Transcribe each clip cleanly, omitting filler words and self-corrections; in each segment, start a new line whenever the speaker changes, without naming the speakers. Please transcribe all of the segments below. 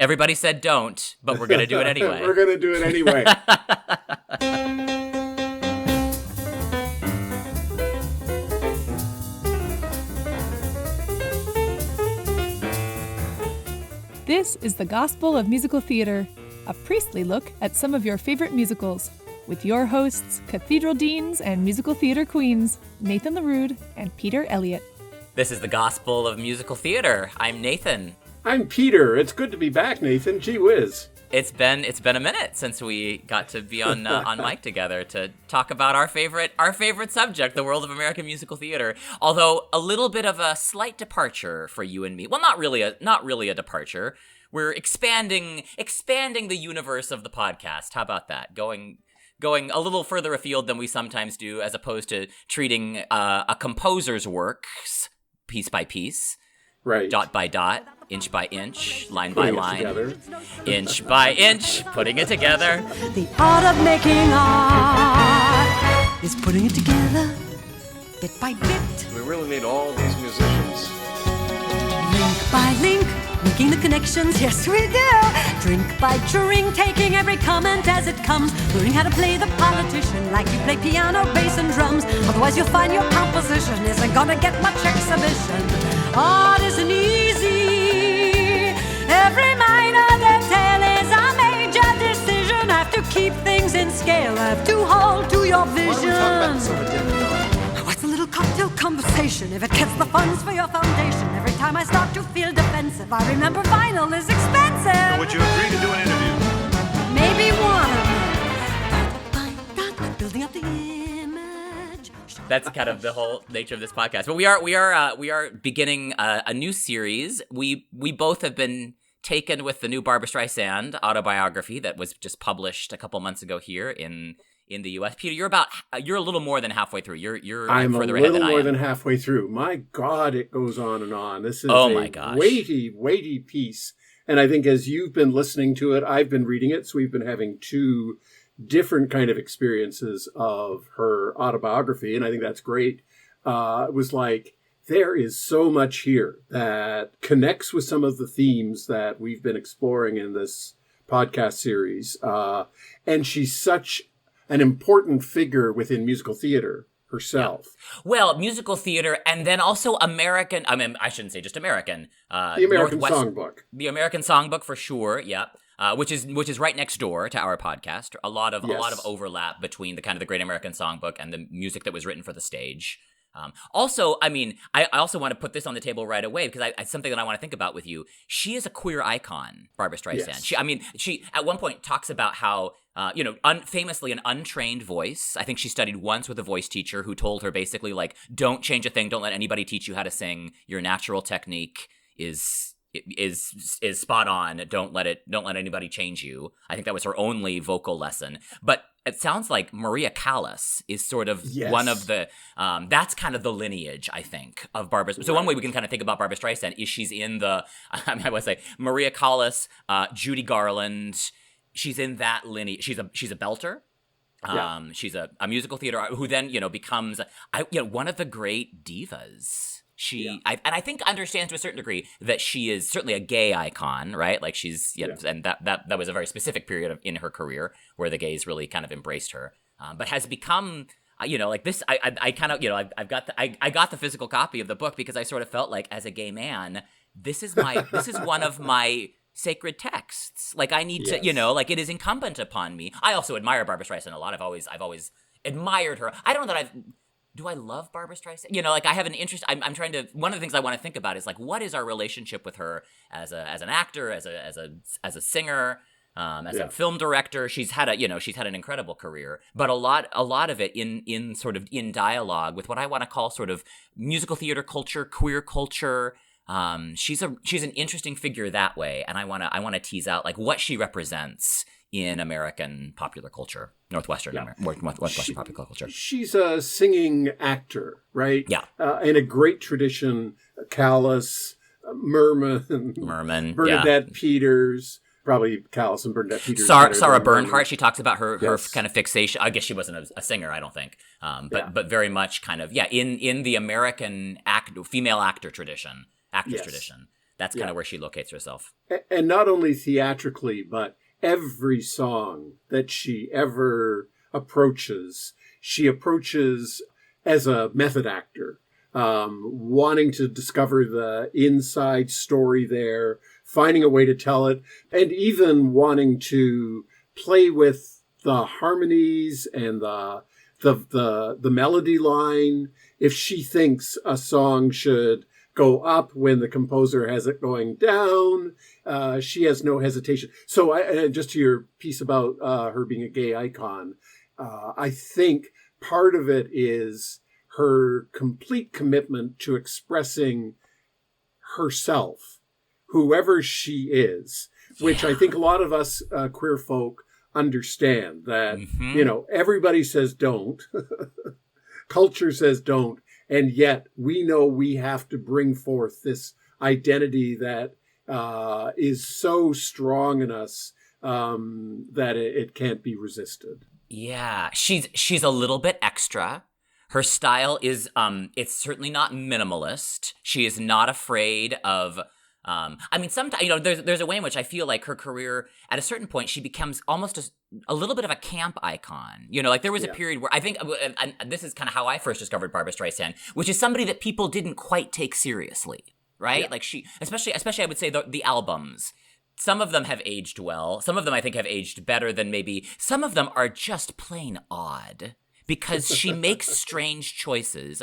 Everybody said don't, but we're going to do it anyway.
We're going to do it anyway.
This is the Gospel of Musical Theater, a priestly look at some of your favorite musicals, with your hosts, Cathedral Deans and Musical Theater Queens, Nathan LaRude and Peter Elliott.
This is the Gospel of Musical Theater. I'm Nathan.
I'm Peter. It's good to be back, Nathan. Gee whiz.
It's been a minute since we got to be on mic together to talk about our favorite subject, the world of American musical theater. Although a little bit of a slight departure for you and me. Well, not really a departure. We're expanding the universe of the podcast. How about that? Going a little further afield than we sometimes do, as opposed to treating a composer's works piece by piece.
Right.
Dot by dot, inch by inch, line by line, inch by inch, putting it together.
The art of making art is putting it together, bit by bit.
We really need all these musicians.
Link by link, making the connections, yes we do. Drink by drink, taking every comment as it comes. Learning how to play the politician like you play piano, bass and drums. Otherwise you'll find your composition isn't gonna get much exhibition. Art isn't easy. Every minor detail is a major decision. Have to keep things in scale, have to hold to your vision.
Why don't we talk about this over dinner?
What's a little cocktail conversation if it gets the funds for your foundation? Every time I start to feel defensive, I remember vinyl is expensive.
Would you agree to do an interview?
Maybe one. Building up the image.
That's kind of the whole nature of this podcast. But we are beginning a new series. We both have been taken with the new Barbra Streisand autobiography that was just published a couple months ago here in the U.S. Peter, you're a little more than halfway through.
I'm
further
a
ahead
little
than I
more
am.
than halfway through. My God, it goes on and on. This is
my gosh.
weighty piece. And I think as you've been listening to it, I've been reading it. So we've been having two different kind of experiences of her autobiography. And I think that's great. It was like, there is so much here that connects with some of the themes that we've been exploring in this podcast series. And she's such an important figure within musical theater herself.
Yeah. Well, musical theater, and then also American, I shouldn't say just American.
The American Songbook.
The American Songbook for sure, yeah. Which is right next door to our podcast. A lot of overlap between the kind of the Great American Songbook and the music that was written for the stage. Also, I also want to put this on the table right away because it's something that I want to think about with you. She is a queer icon, Barbra Streisand.
Yes.
She at one point talks about how, famously an untrained voice. I think she studied once with a voice teacher who told her basically like, don't change a thing. Don't let anybody teach you how to sing. Your natural technique is spot on. Don't let anybody change you. I think that was her only vocal lesson. But it sounds like Maria Callas is sort of one of the, that's kind of the lineage, I think, of Barbra. So one way we can kind of think about Barbra Streisand is she's in I would say Maria Callas, Judy Garland. She's in that lineage. She's a belter. She's a musical theater who then, becomes, one of the great divas. I think understands to a certain degree that she is certainly a gay icon, right? Like she's, and that was a very specific period in her career where the gays really kind of embraced her, but has become, like this. I kind of, I got the physical copy of the book because I sort of felt like as a gay man, this is one of my sacred texts. Like I need to, like it is incumbent upon me. I also admire Barbra Streisand a lot. I've always admired her. I don't know that do I love Barbra Streisand? Like I have an interest. I'm trying to. One of the things I want to think about is like, what is our relationship with her as an actor, as a singer, as a film director? She's had an incredible career, but a lot of it in sort of in dialogue with what I want to call sort of musical theater culture, queer culture. She's an interesting figure that way, and I want to tease out like what she represents in American popular culture, Northwestern popular culture.
She's a singing actor, right?
Yeah.
In a great tradition, Callas, Merman, Bernadette Peters, probably Callas and Bernadette Peters.
Sarah Bernhardt, she talks about her kind of fixation. I guess she wasn't a singer, I don't think, but very much kind of in the American female actor tradition, tradition. That's kind of where she locates herself.
And not only theatrically, but every song that she ever approaches, she approaches as a method actor, wanting to discover the inside story there, finding a way to tell it, and even wanting to play with the harmonies and the melody line. If she thinks a song should go up when the composer has it going down, she has no hesitation. So just to your piece about her being a gay icon, I think part of it is her complete commitment to expressing herself, whoever she is, which I think a lot of us queer folk understand that, everybody says don't, culture says don't, and yet we know we have to bring forth this identity that is so strong in us that it can't be resisted.
Yeah, she's a little bit extra. Her style is, it's certainly not minimalist. She is not afraid of, sometimes, there's a way in which I feel like her career, at a certain point, she becomes almost a little bit of a camp icon. There was a period where I think, and this is kind of how I first discovered Barbra Streisand, which is somebody that people didn't quite take seriously, right? Yeah. Like she, especially I would say the albums. Some of them have aged well. Some of them I think have aged better than maybe. Some of them are just plain odd because she makes strange choices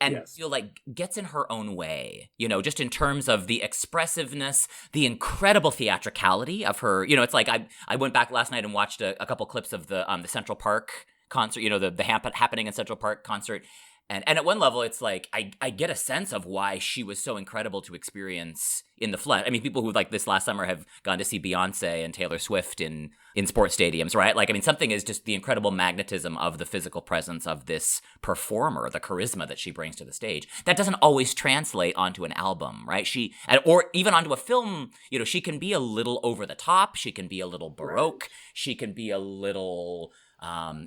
and feel like gets in her own way, just in terms of the expressiveness, the incredible theatricality of her. It's like I went back last night and watched a couple clips of the Central Park concert, the happening in Central Park concert. And at one level, it's like I get a sense of why she was so incredible to experience in the flesh. I mean, people who like this last summer have gone to see Beyonce and Taylor Swift in sports stadiums, right? Like, I mean, something is just the incredible magnetism of the physical presence of this performer, the charisma that she brings to the stage. That doesn't always translate onto an album, right? Or even onto a film. She can be a little over the top. She can be a little baroque. Right. She can be a little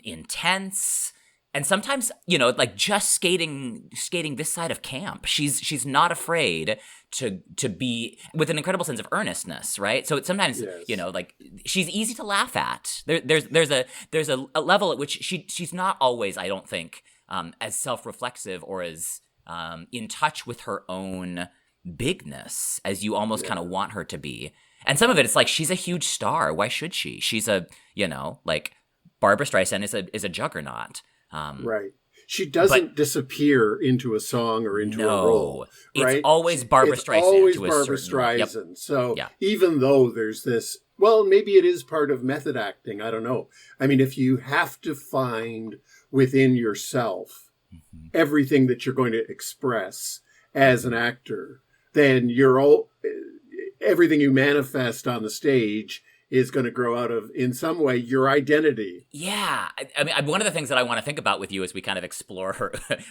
intense. And sometimes, like just skating this side of camp. She's not afraid to be with an incredible sense of earnestness, right? So it's sometimes, like she's easy to laugh at. There's a level at which she's not always, I don't think, as self-reflexive or as in touch with her own bigness as you almost kind of want her to be. And some of it, it's like she's a huge star. Why should she? She's like Barbra Streisand is a juggernaut.
Right. She doesn't disappear into a song or into a role. Right?
It's always Barbra Streisand. It's
always Barbra Streisand. Yep. So even though there's this, well, maybe it is part of method acting. I don't know. I mean, if you have to find within yourself everything that you're going to express as an actor, then everything you manifest on the stage is going to grow out of, in some way, your identity.
Yeah. I mean, one of the things that I want to think about with you as we kind of explore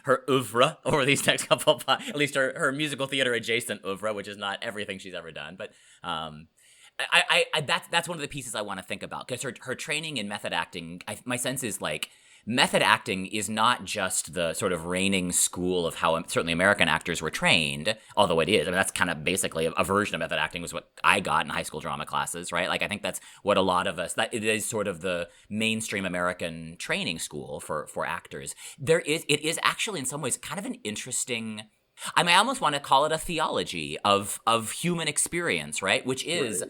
her oeuvre over these next couple of, at least her musical theater adjacent oeuvre, which is not everything she's ever done. But that's one of the pieces I want to think about, because her training in method acting, my sense is like, method acting is not just the sort of reigning school of how certainly American actors were trained, although it is. I mean, that's kind of basically a version of method acting was what I got in high school drama classes, right? Like, I think that's what a lot of us, that it is sort of the mainstream American training school for actors. It is actually in some ways kind of an interesting, I mean, I almost want to call it a theology of human experience, right? Which is,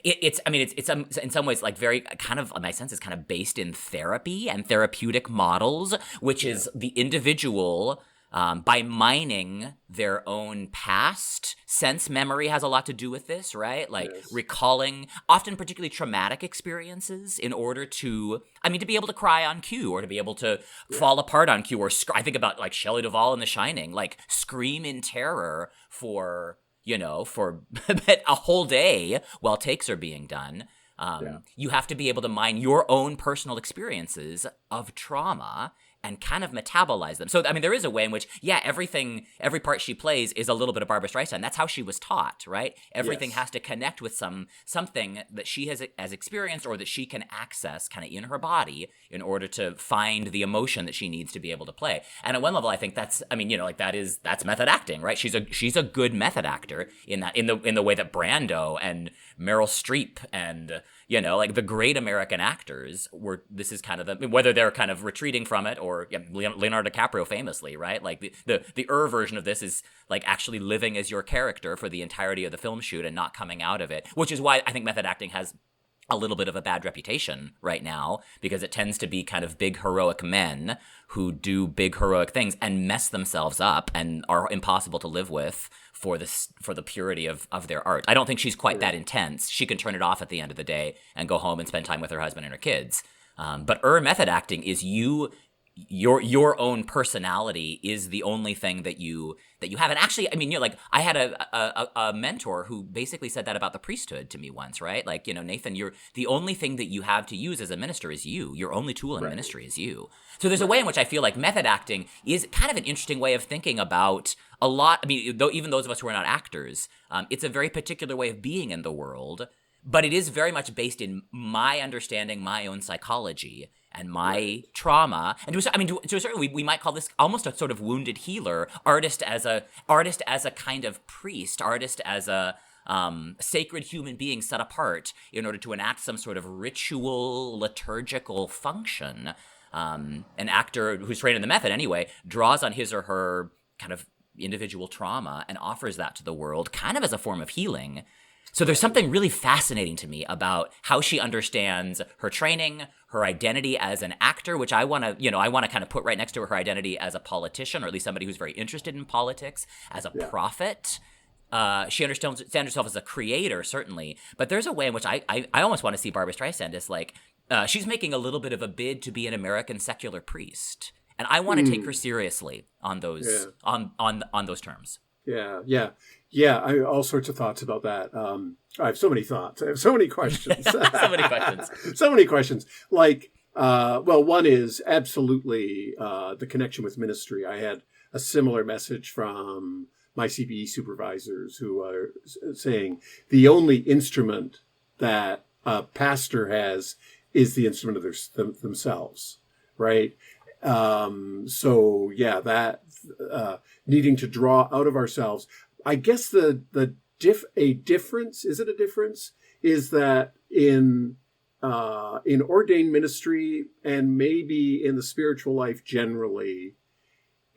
It's in some ways like very kind of, my sense is kind of based in therapy and therapeutic models, which is the individual by mining their own past. Sense memory has a lot to do with this, right? Like recalling often particularly traumatic experiences in order to be able to cry on cue or to be able to fall apart on cue, or I think about like Shelley Duvall in The Shining, like scream in terror for a whole day while takes are being done. You have to be able to mine your own personal experiences of trauma and kind of metabolize them. So, I mean, there is a way in which, every part she plays is a little bit of Barbra Streisand. That's how she was taught, right? Everything has to connect with something that she has experienced or that she can access kind of in her body in order to find the emotion that she needs to be able to play. And at one level, I think that's method acting, right? She's a good method actor in the way that Brando and Meryl Streep and the great American actors this is kind of whether they're kind of retreating from it or Leonardo DiCaprio famously, right? Like the version of this is like actually living as your character for the entirety of the film shoot and not coming out of it, which is why I think method acting has a little bit of a bad reputation right now, because it tends to be kind of big heroic men who do big heroic things and mess themselves up and are impossible to live with for the purity of their art. I don't think she's quite that intense. She can turn it off at the end of the day and go home and spend time with her husband and her kids. But method acting is your own personality is the only thing that you have. And actually, I mean, I had a mentor who basically said that about the priesthood to me once, right? Like, Nathan, you're the only thing that you have to use as a minister is you. Your only tool in ministry is you. So there's a way in which I feel like method acting is kind of an interesting way of thinking about a lot. I mean, even those of us who are not actors, it's a very particular way of being in the world, but it is very much based in my understanding my own psychology and my trauma. And to a certain we might call this almost a sort of wounded healer, artist as a kind of priest, artist as a sacred human being set apart in order to enact some sort of ritual, liturgical function. An actor who's trained in the method anyway draws on his or her kind of individual trauma and offers that to the world kind of as a form of healing. So there's something really fascinating to me about how she understands her training, her identity as an actor, which I want to kind of put right next to her identity as a politician, or at least somebody who's very interested in politics, as a prophet. She understands herself as a creator, certainly, but there's a way in which I almost want to see Barbra Streisand as like, she's making a little bit of a bid to be an American secular priest. And I want to take her seriously on those on those terms.
Yeah. I have all sorts of thoughts about that. I have so many thoughts. I have so many questions. So many questions. Like, one is absolutely the connection with ministry. I had a similar message from my CBE supervisors who are saying the only instrument that a pastor has is the instrument of themselves, right? That needing to draw out of ourselves. I guess a difference is that in ordained ministry and maybe in the spiritual life generally,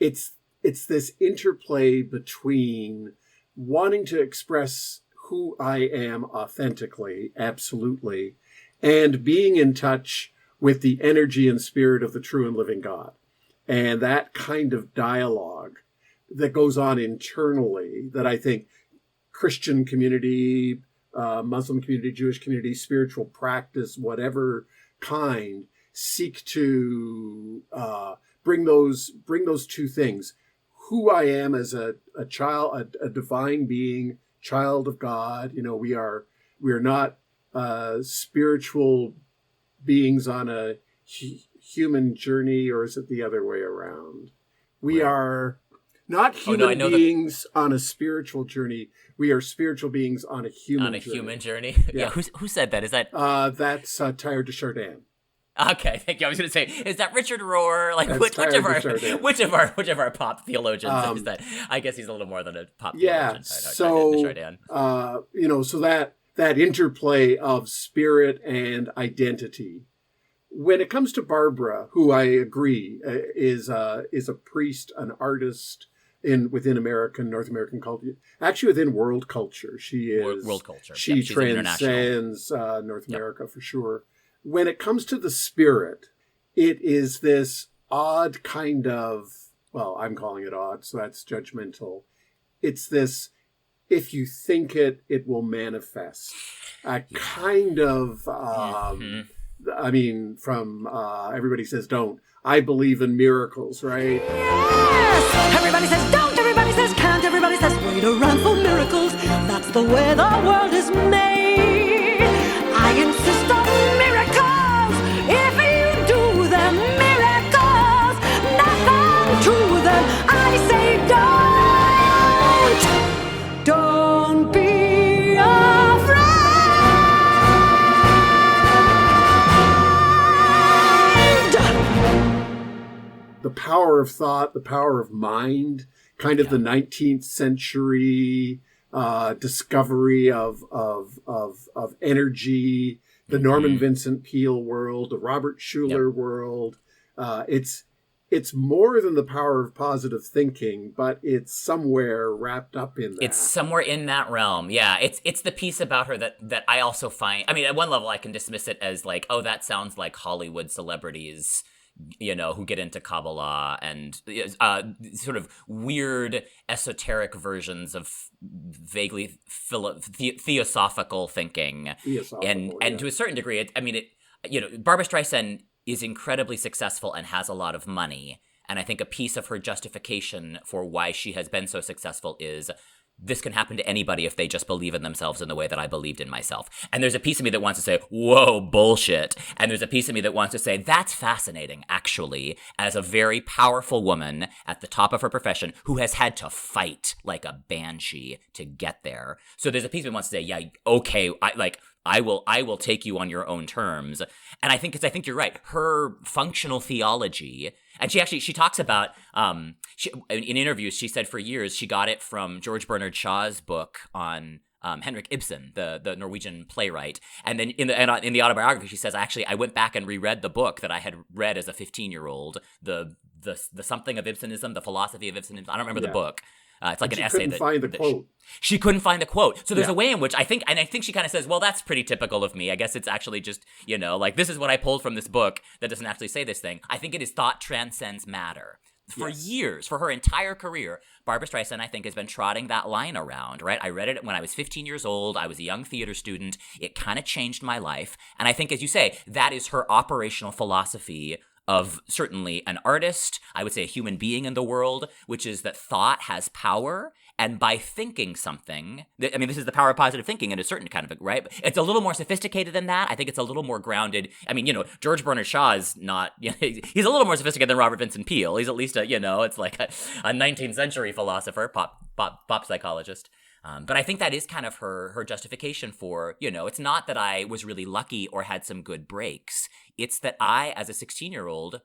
it's this interplay between wanting to express who I am authentically, absolutely, and being in touch with the energy and spirit of the true and living God. And that kind of dialogue that goes on internally that I think Christian community, Muslim community, Jewish community, spiritual practice, whatever kind, seek to bring those two things. Who I am as a child, a divine being, child of God. We are not spiritual beings on a human journey, or is it the other way around? We are not human beings on a spiritual journey. We are spiritual beings on a human journey.
Human journey? Yeah. Who said that? Is that...
That's Teilhard de Chardin.
Okay, thank you. I was going to say, is that Richard Rohr? Like, which of our pop theologians is that? I guess he's a little more than a pop theologian.
So that interplay of spirit and identity. When it comes to Barbra, who I agree is a priest, an artist within North American culture, actually within world culture, she is
world culture.
She transcends North America for sure. When it comes to the spirit, it is this odd kind of, I'm calling it odd, so that's judgmental. It's this, if you think it will manifest. A kind of, from Everybody Says Don't. I believe in miracles, right?
Yes! Everybody says don't, everybody says can't, everybody says wait around for miracles. That's the way the world is made. I insist on miracles. If you do them miracles,
power of thought, the power of mind, kind of the 19th century discovery of energy, the Norman Vincent Peale world, the Robert Schuller world. It's more than the power of positive thinking, but it's somewhere wrapped up in that.
It's somewhere in that realm. Yeah, it's the piece about her that I also find, I mean, at one level I can dismiss it as like, oh, that sounds like Hollywood celebrities, who get into Kabbalah and sort of weird esoteric versions of vaguely theosophical thinking. And to a certain degree, Barbra Streisand is incredibly successful and has a lot of money. And I think a piece of her justification for why she has been so successful is this can happen to anybody if they just believe in themselves in the way that I believed in myself. And there's a piece of me that wants to say, whoa, bullshit. And there's a piece of me that wants to say, that's fascinating, actually, as a very powerful woman at the top of her profession who has had to fight like a banshee to get there. So there's a piece of me that wants to say, yeah, okay, I will take you on your own terms. And I think you're right. Her functional theology, and she talks about, in interviews, she said for years she got it from George Bernard Shaw's book on Henrik Ibsen, the Norwegian playwright. And then in the autobiography, she says, I went back and reread the book that I had read as a 15-year-old, the something of Ibsenism, the philosophy of Ibsenism. I don't remember the book. It's like an essay.
She couldn't find the quote.
She couldn't find the quote. So there's a way in which I think she kind of says, well, that's pretty typical of me. I guess it's actually just, this is what I pulled from this book that doesn't actually say this thing. I think it is thought transcends matter. For years, for her entire career, Barbra Streisand, I think, has been trotting that line around, right? I read it when I was 15 years old. I was a young theater student. It kind of changed my life. And I think, as you say, that is her operational philosophy of certainly an artist, I would say a human being in the world, which is that thought has power. And by thinking something, I mean, this is the power of positive thinking in a certain kind of, right? It's a little more sophisticated than that. I think it's a little more grounded. I mean, George Bernard Shaw is not, he's a little more sophisticated than Robert Vincent Peale. He's at least it's like a 19th century philosopher, pop psychologist. But I think that is kind of her justification for, it's not that I was really lucky or had some good breaks. It's that I, as a 16-year-old,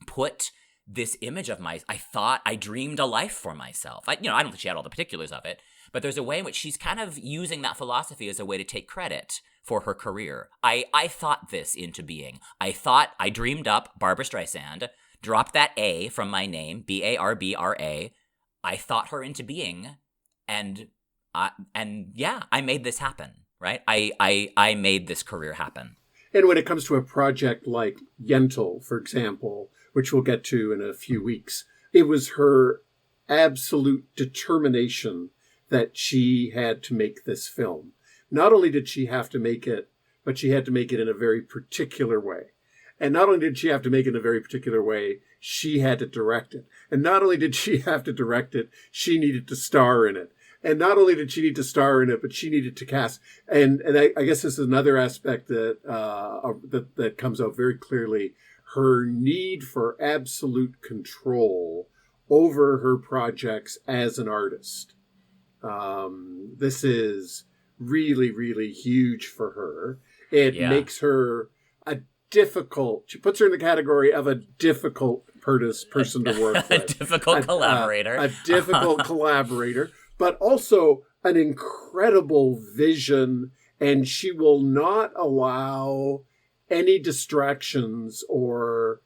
put this image of I dreamed a life for myself. I don't think she had all the particulars of it, but there's a way in which she's kind of using that philosophy as a way to take credit for her career. I thought this into being. I dreamed up Barbra Streisand, dropped that A from my name, Barbra. I thought her into being, and I made this happen, right? I made this career happen.
And when it comes to a project like Yentl, for example, which we'll get to in a few weeks, it was her absolute determination that she had to make this film. Not only did she have to make it, but she had to make it in a very particular way. And not only did she have to make it in a very particular way, she had to direct it. And not only did she have to direct it, she needed to star in it. And not only did she need to star in it, but she needed to cast. And I guess this is another aspect that comes out very clearly. Her need for absolute control over her projects as an artist. This is really, really huge for her. It makes her she puts her in the category of a difficult person to work with.
A difficult collaborator.
A difficult collaborator. But also an incredible vision, and she will not allow any distractions or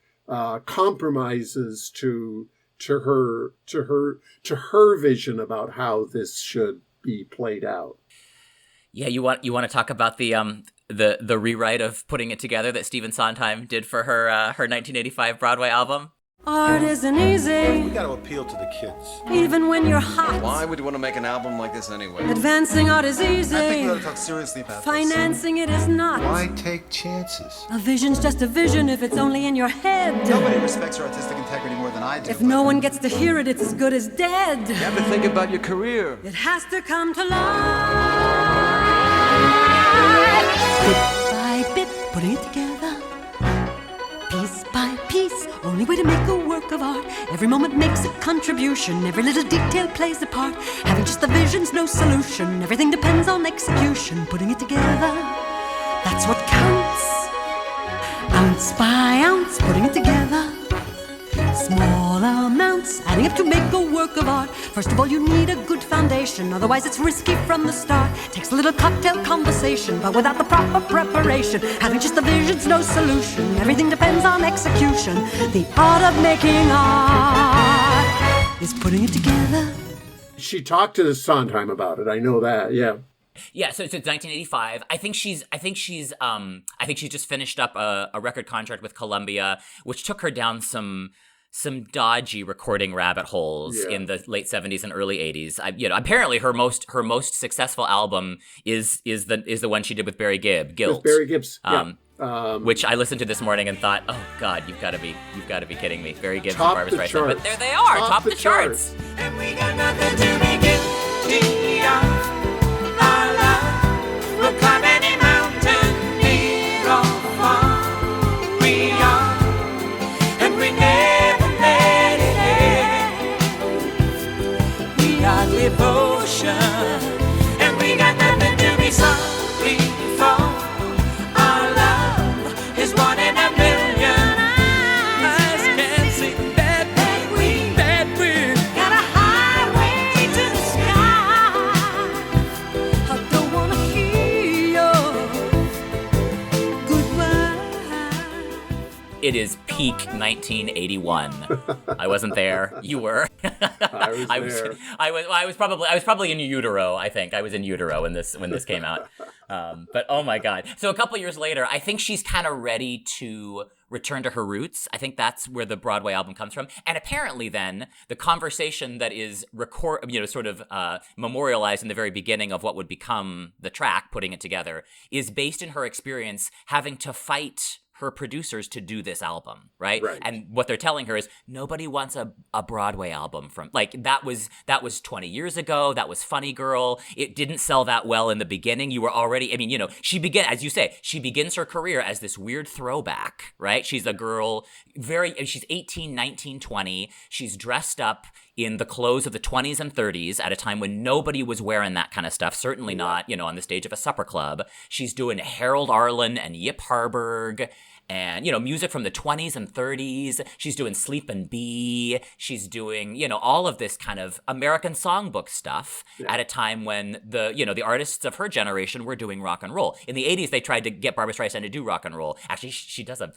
compromises to her vision about how this should be played out.
Yeah, you want to talk about the rewrite of Putting It Together that Stephen Sondheim did for her 1985 Broadway album?
Art isn't easy,
We gotta appeal to the kids.
even when you're hot.
Why would you want to make an album like this anyway?
Advancing art is easy.
I think we ought to talk seriously about
Financing it is not.
Why take chances?
A vision's just a vision if it's only in your head.
Nobody respects your artistic integrity more than I do.
If no one gets to hear it, it's as good as dead.
You have to think about your career.
It has to come to life. Bit by bit, putting it together. Piece by piece, only way to make a work of art. Every moment makes a contribution. Every little detail plays a part. Having just the vision's no solution. Everything depends on execution. Putting it together, that's what counts. Ounce by ounce, putting it together. Small elements adding up to make a work of art. First of all, you need a good foundation, otherwise it's risky from the start. Takes a little cocktail conversation, but without the proper preparation, having just the vision's no solution. Everything depends on execution. The art of making art is putting it together.
She talked to Sondheim about it. I know that. Yeah.
Yeah, so it's 1985. I think she's just finished up a record contract with Columbia, which took her down some dodgy recording rabbit holes in the late 70s and early 80s. Apparently her most successful album is the one she did with Barry Gibb, Guilt.
With Barry Gibbs.
Which I listened to this morning and thought, oh God, you've got to be kidding me. Barry Gibbs and
Top
Barbra
the
Streisand,
charts.
but there they are, top the charts.
And we got nothing to be guilty of. Our love will climb any mountain, near or far. We are, and we never let it end. We are devotion, and we got nothing to be sorry for. Our love is one in a million. Eyes can see that we got a highway to the sky.
I don't wanna hear your goodbye.
It is peak 1981. I wasn't there. You were.
I was there.
I was probably in utero. I think I was in utero when this came out. But oh my God! So a couple years later, I think she's kind of ready to return to her roots. I think that's where the Broadway album comes from. And apparently, then the conversation that is memorialized in the very beginning of what would become the track, putting it together, is based in her experience having to fight her producers to do this album, right? And what they're telling her is nobody wants a Broadway album from, like, that was 20 years ago. That was Funny Girl. It didn't sell that well in the beginning. You were already, she begins her career as this weird throwback, right? She's a girl, she's 18, 19, 20. She's dressed up in the clothes of the 20s and 30s at a time when nobody was wearing that kind of stuff, certainly not, on the stage of a supper club. She's doing Harold Arlen and Yip Harburg and, music from the 20s and 30s. She's doing Sleepin' Bee. She's doing, all of this kind of American Songbook stuff at a time when the artists of her generation were doing rock and roll. In the 80s, they tried to get Barbra Streisand to do rock and roll. Actually, she does a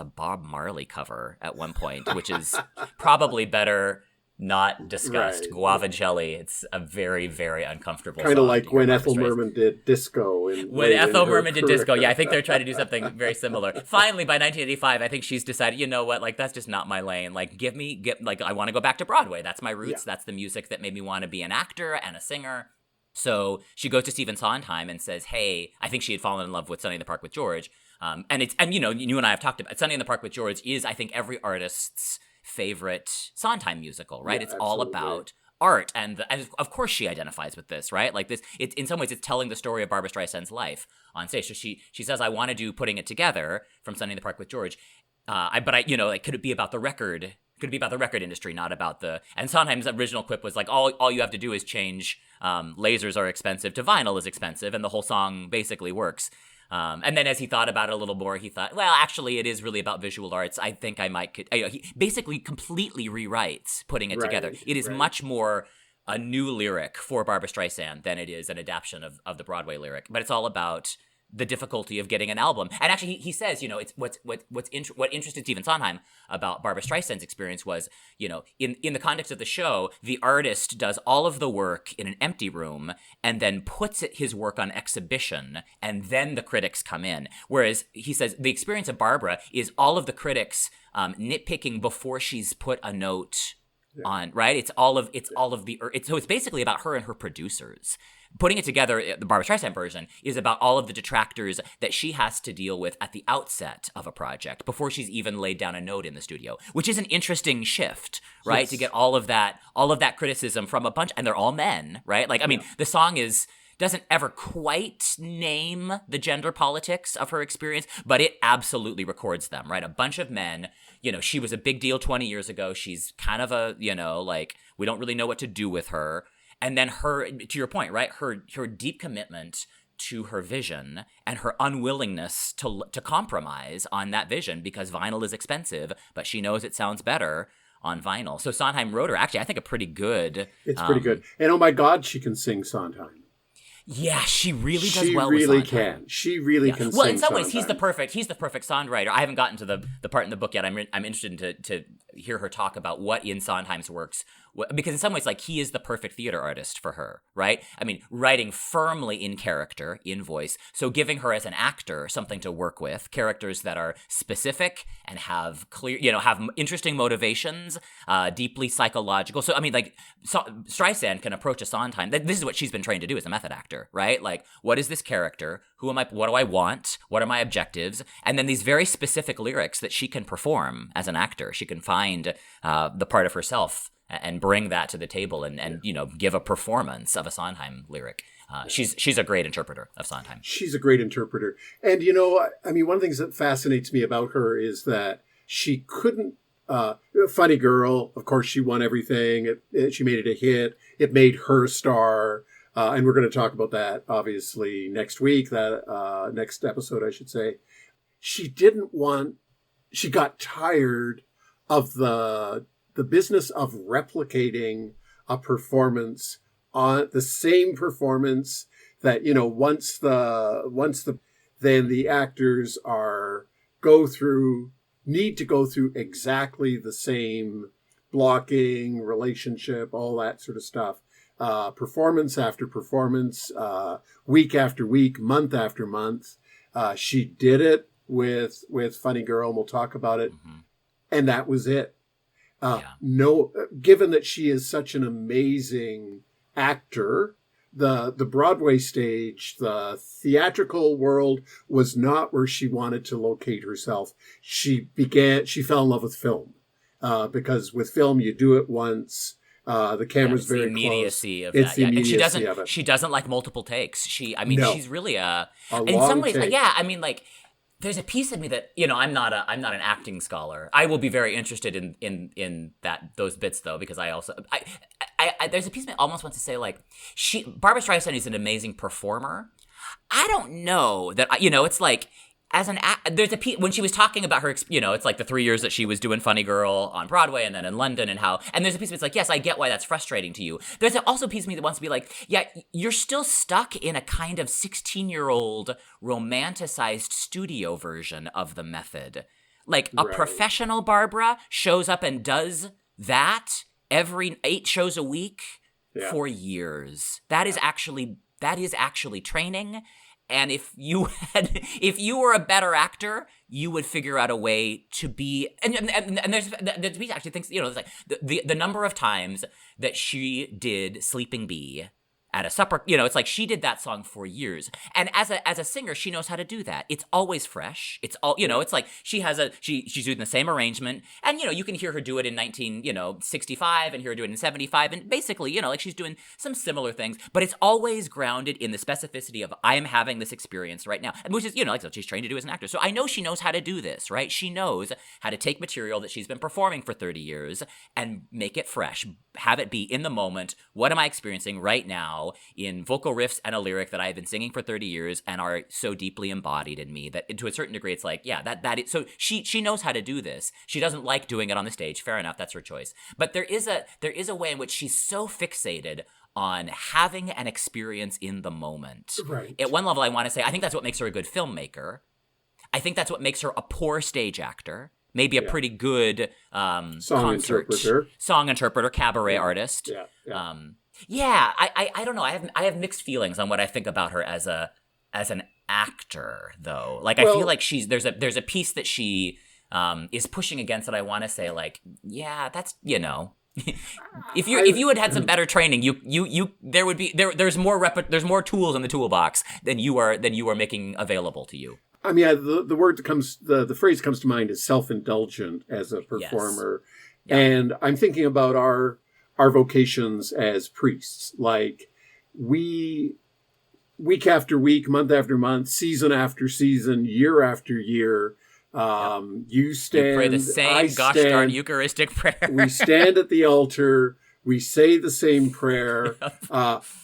Bob Marley cover at one point, which is probably better not discussed. Guava Jelly. It's a very, very uncomfortable
kind of
song
like when Ethel Merman did disco.
When Ethel Merman did disco, I think they're trying to do something very similar. Finally, by 1985, I think she's decided, you know what, like, that's just not my lane. Like, I want to go back to Broadway. That's my roots. That's the music that made me want to be an actor and a singer. So she goes to Stephen Sondheim and says, hey, I think she had fallen in love with Sunny in the Park with George. And you and I have talked about Sunny in the Park with George is, I think, every artist's favorite Sondheim musical, right? It's all about art, and of course she identifies with this, right? Like this, it's in some ways it's telling the story of Barbra Streisand's life on stage. So she says, I want to do Putting It Together from Sunny in the Park with George, could it be about the record? Could it be about the record industry, not about the? And Sondheim's original quip was like, all you have to do is change lasers are expensive to vinyl is expensive, and the whole song basically works. And then as he thought about it a little more, he thought, well, actually, it is really about visual arts. I think I might he basically completely rewrites Putting It Together. It is much more a new lyric for Barbra Streisand than it is an adaptation of the Broadway lyric. But it's all about the difficulty of getting an album. And actually, he says, it's what interested Stephen Sondheim about Barbra Streisand's experience was, in the context of the show, the artist does all of the work in an empty room and then puts his work on exhibition, and then the critics come in. Whereas he says the experience of Barbra is all of the critics nitpicking before she's put a note on, right? So it's basically about her and her producers. Putting It Together, the Barbra Streisand version, is about all of the detractors that she has to deal with at the outset of a project before she's even laid down a note in the studio, which is an interesting shift, right? Yes. To get all of that criticism from a bunch, and they're all men, right? Like, I mean, the song doesn't ever quite name the gender politics of her experience, but it absolutely records them, right? A bunch of men, she was a big deal 20 years ago. She's kind of we don't really know what to do with her. And then her, to your point, right? Her deep commitment to her vision and her unwillingness to compromise on that vision because vinyl is expensive, but she knows it sounds better on vinyl. So Sondheim wrote her, actually, I think a pretty good...
It's pretty good. And oh my God, she can sing Sondheim.
Yeah, she really does well
She really
with Sondheim.
can. She really can sing
Well, in some ways,
Sondheim.
he's the perfect songwriter. I haven't gotten to the part in the book yet. I'm interested to hear her talk about what in Sondheim's works, because in some ways, like, he is the perfect theater artist for her, right? I mean, writing firmly in character, in voice, so giving her as an actor something to work with, characters that are specific and have clear, have interesting motivations, deeply psychological. So, I mean, like, Streisand can approach a Sondheim. This is what she's been trained to do as a method actor, right? Like, what is this character? Who am I? What do I want? What are my objectives? And then these very specific lyrics that she can perform as an actor. She can find the part of herself and bring that to the table and give a performance of a Sondheim lyric. She's a great interpreter of Sondheim.
She's a great interpreter. And, I mean, one of the things that fascinates me about her is that she couldn't, Funny Girl, of course, she won everything. She made it a hit. It made her star. And we're going to talk about that, obviously, next week, next episode, I should say. She got tired of the business of replicating a performance on the same performance that, then the actors need to go through exactly the same blocking, relationship, all that sort of stuff. Performance after performance, week after week, month after month. She did it with Funny Girl, and we'll talk about it. Mm-hmm. And that was it. Given that she is such an amazing actor, the Broadway stage, the theatrical world was not where she wanted to locate herself. She fell in love with film, because with film, you do it once. The camera's very close.
Immediacy of
it's
that.
The
immediacy
immediacy of it.
She doesn't like multiple takes. She's really in
long
some ways,
take.
I mean, like, there's a piece of me that, I'm not an acting scholar. I will be very interested in those bits though, because I also there's a piece of me that almost wants to say, like, Barbra Streisand is an amazing performer. I don't know that it's like, there's a piece when she was talking about her, it's like the 3 years that she was doing Funny Girl on Broadway and then in London and there's a piece of me that's like, yes, I get why that's frustrating to you. There's also a piece of me that wants to be like, yeah, you're still stuck in a kind of 16-year-old romanticized studio version of the method. Like a professional Barbra shows up and does that every 8 shows a week for years. That is actually training. And if you were a better actor, you would figure out a way to be. And there's actually thinks it's like the number of times that she did Sleeping Bee at a supper, it's like she did that song for years. And as a singer, she knows how to do that. It's always fresh. It's all, it's like she's doing the same arrangement. And, you can hear her do it in 1965 and hear her do it in 75. And basically, like she's doing some similar things, but it's always grounded in the specificity of I am having this experience right now. And which is, like what she's trained to do as an actor. So I know she knows how to do this, right? She knows how to take material that she's been performing for 30 years and make it fresh, have it be in the moment. What am I experiencing right now? In vocal riffs and a lyric that I've been singing for 30 years and are so deeply embodied in me that to a certain degree it's like, yeah, that is, so she knows how to do this. She doesn't like doing it on the stage. Fair enough, that's her choice. But there is a way in which she's so fixated on having an experience in the moment.
Right.
At one level, I want to say, I think that's what makes her a good filmmaker. I think that's what makes her a poor stage actor. Maybe a pretty good song interpreter, cabaret artist. I don't know. I have mixed feelings on what I think about her as an actor, though. Like, I feel like there's a piece that she is pushing against that I want to say, like, yeah, that's if you had some better training, there's more tools in the toolbox than you are making available to you.
I mean, the word that comes, the phrase comes to mind is self-indulgent as a performer. Yes. Yeah. And I'm thinking about our vocations as priests. Like, week after week, month after month, season after season, year after year, you pray
the same darn Eucharistic prayer.
We stand at the altar. We say the same prayer.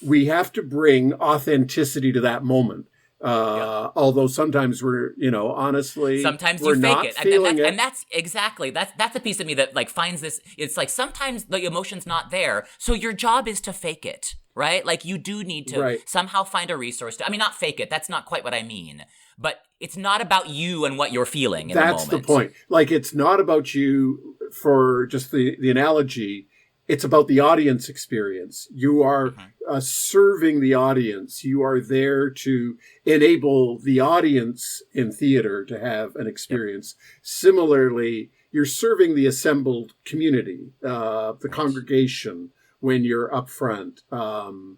We have to bring authenticity to that moment. Although sometimes we're, honestly,
sometimes
we're
you fake
not
it.
feeling it.
And that's exactly, that's a piece of me that like finds this. It's like sometimes the emotion's not there. So your job is to fake it, right? Like you do need to somehow find a resource to, I mean, not fake it. That's not quite what I mean. But it's not about you and what you're feeling in the moment.
That's the point. Like, it's not about you, for just the analogy. It's about the audience experience. You are serving the audience. You are there to enable the audience in theater to have an experience. Similarly, you're serving the assembled community, the congregation, when you're up front. And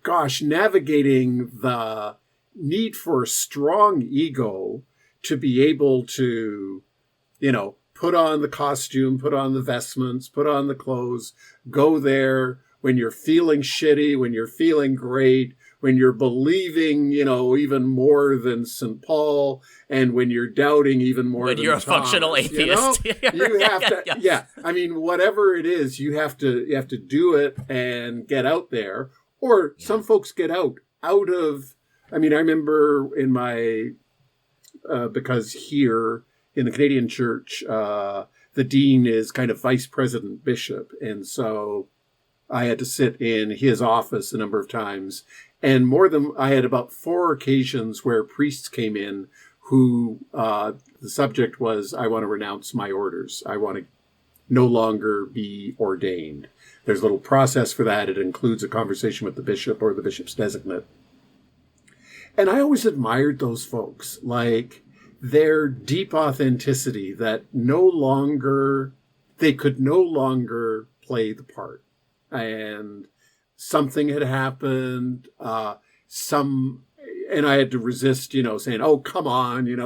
gosh, navigating the need for a strong ego to be able to, put on the costume, put on the vestments, put on the clothes, go there when you're feeling shitty, when you're feeling great, when you're believing, even more than St. Paul, and when you're doubting even more
when
than
you're a
Thomas,
functional atheist.
You have to, I mean, whatever it is, you have to do it and get out there. Or some folks get out of, I mean, I remember in my, because here in the Canadian church, the dean is kind of vice president bishop. And so I had to sit in his office a number of times. And I had about 4 occasions where priests came in who, the subject was, I want to renounce my orders. I want to no longer be ordained. There's a little process for that. It includes a conversation with the bishop or the bishop's designate. And I always admired those folks, like their deep authenticity that they could no longer play the part. And something had happened, and I had to resist, saying, "Oh, come on, you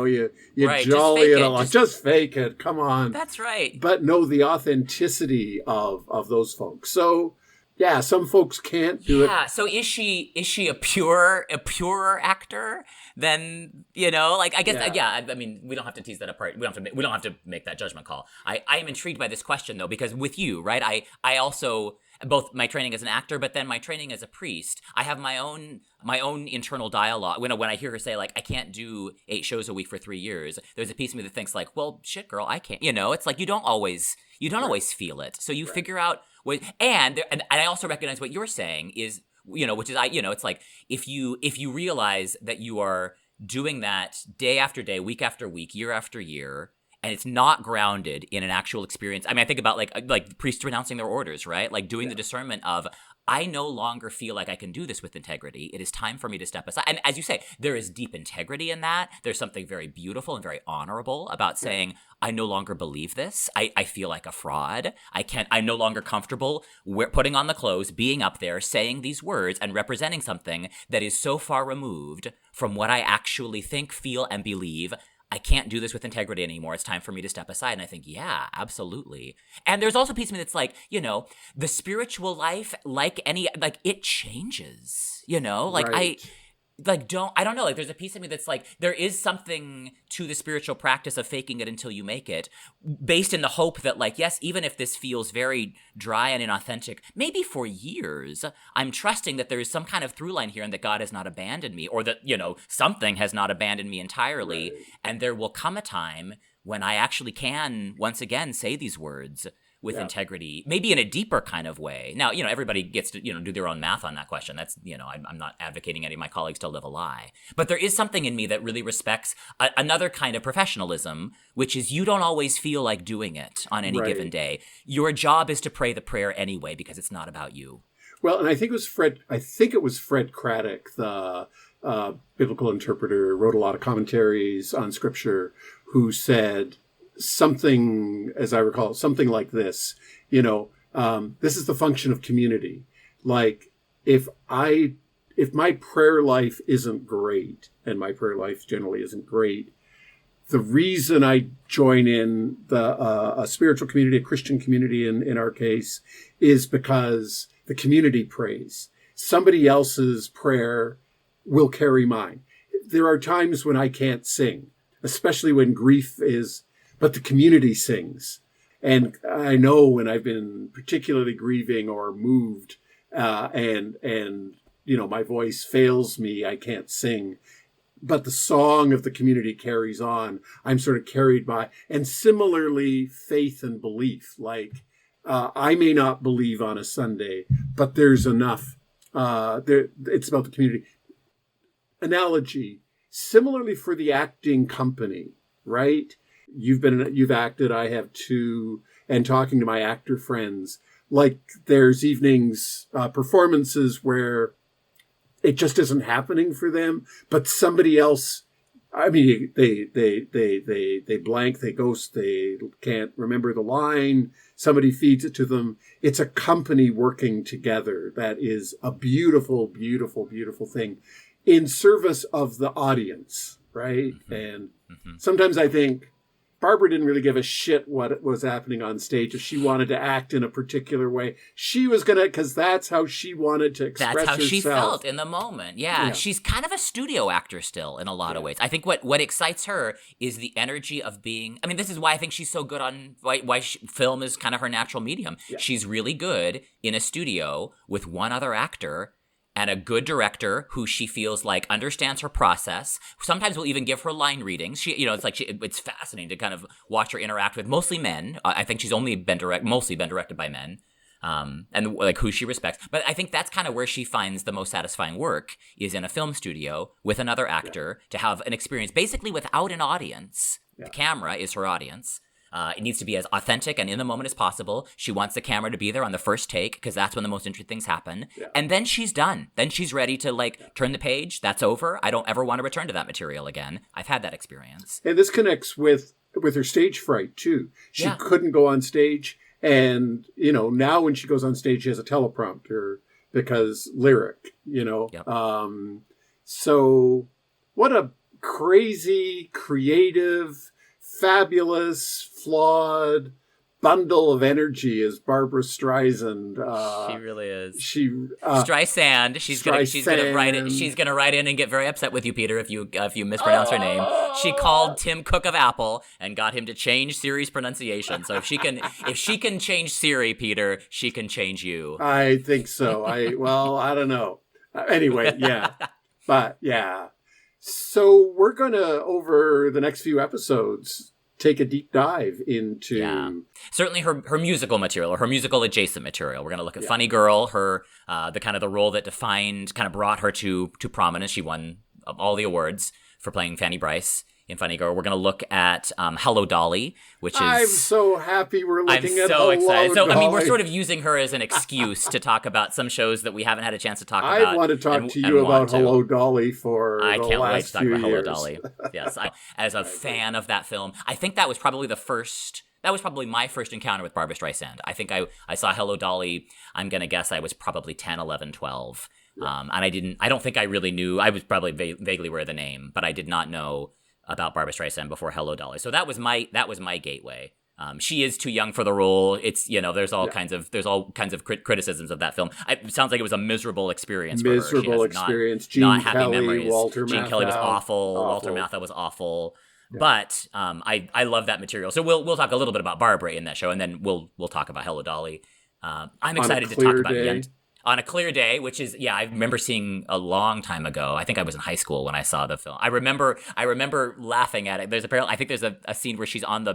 jolly it along. Just fake it. Come on."
That's right.
But no, the authenticity of those folks. So, yeah, some folks can't do it.
Yeah. So is she a purer actor than, like, I guess, I mean, we don't have to tease that apart. We don't have to make that judgment call. I am intrigued by this question though, because with you, right, I also, both my training as an actor, but then my training as a priest, I have my own internal dialogue. When I hear her say, like, I can't do 8 shows a week for 3 years, there's a piece of me that thinks, like, well, shit, girl, I can't. It's like you don't always feel it. So you figure out what, and I also recognize what you're saying is, which is it's like if you realize that you are doing that day after day, week after week, year after year, and it's not grounded in an actual experience. I mean, I think about like priests renouncing their orders, right? Like doing the discernment of, I no longer feel like I can do this with integrity. It is time for me to step aside. And as you say, there is deep integrity in that. There's something very beautiful and very honorable about saying, I no longer believe this. I feel like a fraud. I'm no longer comfortable putting on the clothes, being up there, saying these words and representing something that is so far removed from what I actually think, feel, and believe. I can't do this with integrity anymore. It's time for me to step aside. And I think, yeah, absolutely. And there's also a piece of me that's like, the spiritual life, like it changes, like
right.
I don't know, like there's a piece of me that's like, there is something to the spiritual practice of faking it until you make it, based in the hope that, like, yes, even if this feels very dry and inauthentic, maybe for years, I'm trusting that there is some kind of through line here and that God has not abandoned me, or that, something has not abandoned me entirely. Right. And there will come a time when I actually can once again say these words with integrity, maybe in a deeper kind of way. Now, everybody gets to, do their own math on that question. That's, I'm not advocating any of my colleagues to live a lie. But there is something in me that really respects another kind of professionalism, which is you don't always feel like doing it on any given day. Your job is to pray the prayer anyway, because it's not about you.
Well, and I think it was Fred Craddock, the biblical interpreter, wrote a lot of commentaries on scripture, who said something, as I recall, something like this, this is the function of community. Like, if my prayer life isn't great, and my prayer life generally isn't great, the reason I join in a spiritual community, a Christian community in our case, is because the community prays. Somebody else's prayer will carry mine. There are times when I can't sing, especially when grief is, but the community sings. And I know when I've been particularly grieving or moved, and my voice fails me, I can't sing, but the song of the community carries on. I'm sort of carried by. And similarly, faith and belief. Like, I may not believe on a Sunday, but there's enough. It's about the community. Analogy. Similarly for the acting company, right? You've acted, I have too, and talking to my actor friends. Like, there's evenings, performances where it just isn't happening for them, but somebody else, I mean, they blank, they ghost, they can't remember the line. Somebody feeds it to them. It's a company working together. That is a beautiful, beautiful, beautiful thing in service of the audience, right? Mm-hmm. And sometimes I think Barbra didn't really give a shit what was happening on stage. If she wanted to act in a particular way, she was going to, because that's how she wanted to express herself.
That's how she felt in the moment. Yeah. She's kind of a studio actor still in a lot of ways. I think what excites her is the energy of being, I mean, this is why I think she's so good on, why film is kind of her natural medium. Yeah. She's really good in a studio with one other actor and a good director who she feels like understands her process. Sometimes will even give her line readings. It's fascinating to kind of watch her interact with mostly men. I think she's mostly been directed by men, and like who she respects. But I think that's kind of where she finds the most satisfying work is in a film studio with another actor to have an experience basically without an audience. Yeah. The camera is her audience. It needs to be as authentic and in the moment as possible. She wants the camera to be there on the first take because that's when the most interesting things happen. Yeah. And then she's done. Then she's ready to turn the page. That's over. I don't ever want to return to that material again. I've had that experience.
And this connects with her stage fright too. She couldn't go on stage. And, now when she goes on stage, she has a teleprompter because lyric, Yep. So what a crazy, creative, fabulous, flawed bundle of energy is Barbra Streisand.
She really is.
Streisand.
She's gonna write in and get very upset with you, Peter, if you mispronounce her name. She called Tim Cook of Apple and got him to change Siri's pronunciation. So if she can change Siri, Peter, she can change you.
I think so. I don't know. Anyway, yeah, but yeah. So we're going to, over the next few episodes, take a deep dive into...
Certainly her musical material, or her musical adjacent material. We're going to look at Funny Girl, her the role that brought her to prominence. She won all the awards for playing Fanny Bryce in Funny Girl. We're going to look at Hello Dolly, which is...
I'm so happy we're looking at
Hello
excited.
So,
Dolly.
we're sort of using her as an excuse to talk about some shows that we haven't had a chance to talk about.
I want to talk to you about Hello Dolly for
I
the
can't wait
last
to talk
few
about
years.
Hello Dolly. Yes, as a fan of that film, I think that was probably my first encounter with Barbra Streisand. I think I saw Hello Dolly, I'm going to guess I was probably 10, 11, 12. And I don't think I really knew, I was probably vaguely aware of the name, but I did not know about Barbra Streisand before Hello Dolly. So that was my gateway. She is too young for the role. It's, there's all kinds of criticisms of that film. It sounds like it was a miserable experience for her.
Miserable experience.
Not happy memories. Gene Kelly was awful. Walter Matthau was awful. Yeah. But I love that material. So we'll talk a little bit about Barbra in that show, and then we'll talk about Hello Dolly. I'm excited to talk about On a Clear Day, which is, I remember seeing a long time ago. I think I was in high school when I saw the film. I remember laughing at it. I think there's a scene where she's on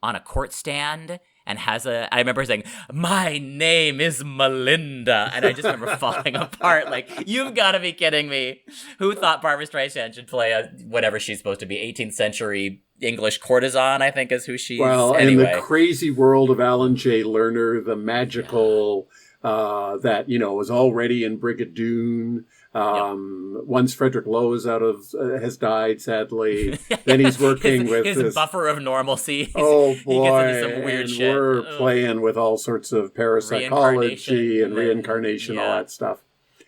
a court stand and I remember saying, "My name is Melinda," and I just remember falling apart. Like, you've got to be kidding me! Who thought Barbra Streisand should play whatever she's supposed to be, 18th century English courtesan? I think is who she is.
Well,
anyway.
In the crazy world of Alan J. Lerner, the magical that was already in Brigadoon. Once Frederick Lowe has died, sadly. Then he's working with
his buffer of normalcy.
Oh boy,
he gets into some weird shit.
We're playing with all sorts of parapsychology and reincarnation, all that stuff.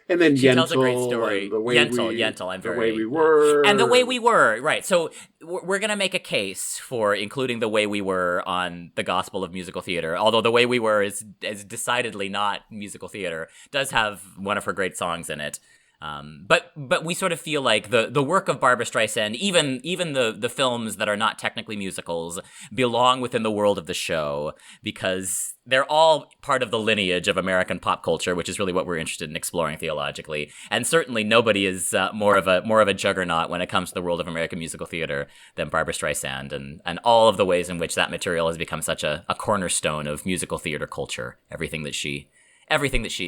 And then
she tells a great story.
The way we were.
And the way we were, right. So we're going to make a case for including The Way We Were on the Gospel of Musical Theater. Although The Way We Were is decidedly not musical theater. Does have one of her great songs in it. But we sort of feel like the work of Barbra Streisand, even the films that are not technically musicals, belong within the world of the show because they're all part of the lineage of American pop culture, which is really what we're interested in exploring theologically. And certainly nobody is more of a juggernaut when it comes to the world of American musical theater than Barbra Streisand, and all of the ways in which that material has become such a cornerstone of musical theater culture. Everything that she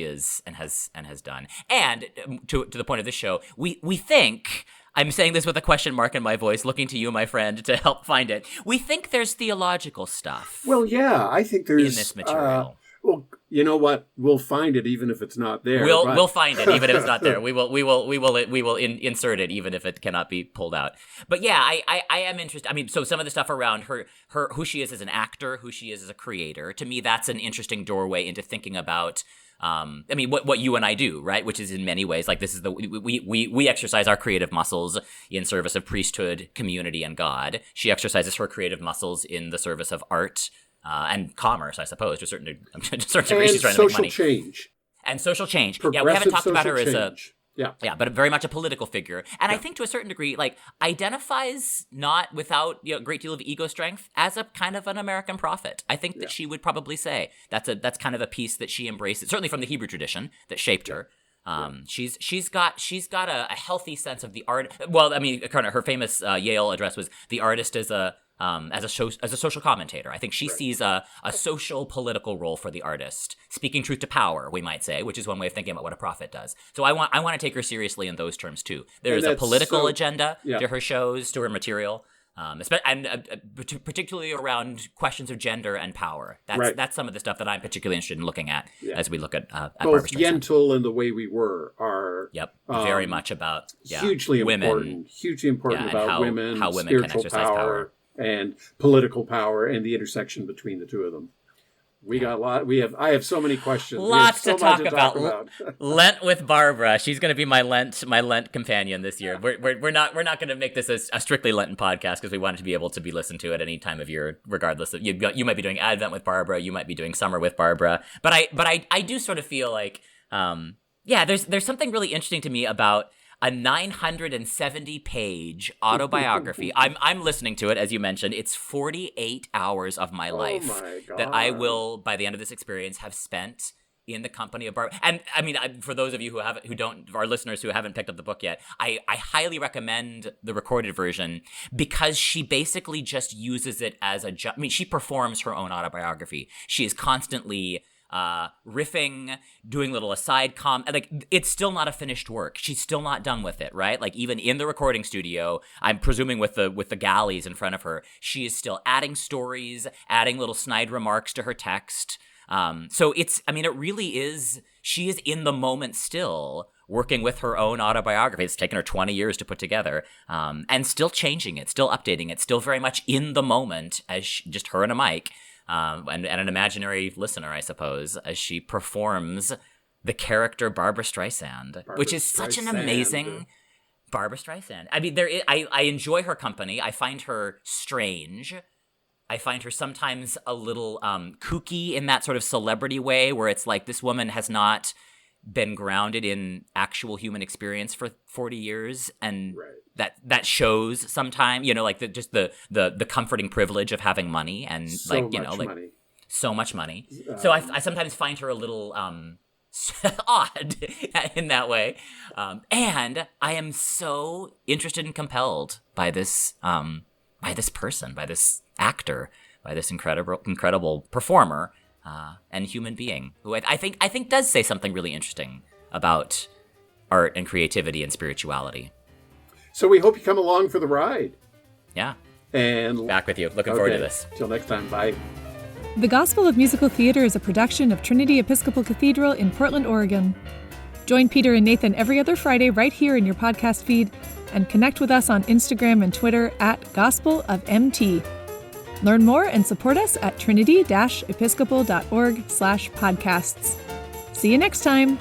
is and has done. And to the point of this show, we think, I'm saying this with a question mark in my voice, looking to you, my friend, to help find it. We think there's theological stuff.
Well, yeah, I think there's
in this material.
Well, you know what? We'll find it even if it's not there.
We'll find it even if it's not there. We will insert it even if it cannot be pulled out. But yeah, I am interested. I mean, so some of the stuff around her who she is as an actor, who she is as a creator. To me, that's an interesting doorway into thinking about. I mean, what you and I do, right? Which is in many ways like this is we exercise our creative muscles in service of priesthood, community, and God. She exercises her creative muscles in the service of art. And commerce, I suppose, to a certain degree, she's trying to make money.
And social change.
And social change. Yeah, we haven't talked about her as a...
Yeah,
but very much a political figure. And I think to a certain degree, like, identifies not without a great deal of ego strength as a kind of an American prophet. I think that she would probably say that's kind of a piece that she embraces, certainly from the Hebrew tradition that shaped her. She's got a healthy sense of the art. Well, I mean, kind of her famous Yale address was the artist as a social commentator. I think she sees a social political role for the artist, speaking truth to power, we might say, which is one way of thinking about what a prophet does. So I want to take her seriously in those terms too. There's a political agenda to her shows, to her material, particularly around questions of gender and power. That's some of the stuff that I'm particularly interested in looking at as we look at Barbra Streisand.
Both Yentl and The Way We Were are
very much about
hugely
women,
important about
how
women,
women can exercise power.
And political power and the intersection between the two of them. I have so many questions.
Lots to talk about. Lent with Barbra. She's going to be my Lent companion this year. We're not going to make this a strictly Lenten podcast because we want it to be able to be listened to at any time of year, regardless of you might be doing Advent with Barbra, you might be doing Summer with Barbra. But I do sort of feel like there's something really interesting to me about a 970-page autobiography. I'm listening to it, as you mentioned. It's 48 hours of my life that I will, by the end of this experience, have spent in the company of Barbra. And I mean, for those of you our listeners who haven't picked up the book yet, I highly recommend the recorded version because she basically just uses it as she performs her own autobiography. She is constantly riffing, doing little aside like it's still not a finished work. She's still not done with it, right? Like even in the recording studio, I'm presuming with the galleys in front of her, she is still adding stories, adding little snide remarks to her text. So it really is, she is in the moment still working with her own autobiography. It's taken her 20 years to put together, and still changing it, still updating it, still very much in the moment as just her and a mic. And an imaginary listener, I suppose, as she performs the character Barbra Streisand, which is such an amazing Barbra Streisand. I mean, I enjoy her company. I find her strange. I find her sometimes a little kooky in that sort of celebrity way, where it's like this woman has not been grounded in actual human experience for 40 years, and that shows sometime, like the comforting privilege of having money and so much money. So I sometimes find her a little odd in that way, and I am so interested and compelled by this person, by this actor, by this incredible performer and human being who I think does say something really interesting about art and creativity and spirituality.
So we hope you come along for the ride.
Yeah.
And
back with you. Looking forward to this.
Till next time. Bye.
The Gospel of Musical Theater is a production of Trinity Episcopal Cathedral in Portland, Oregon. Join Peter and Nathan every other Friday right here in your podcast feed, and connect with us on Instagram and Twitter at GospelofMT. Learn more and support us at trinity-episcopal.org/podcasts. See you next time.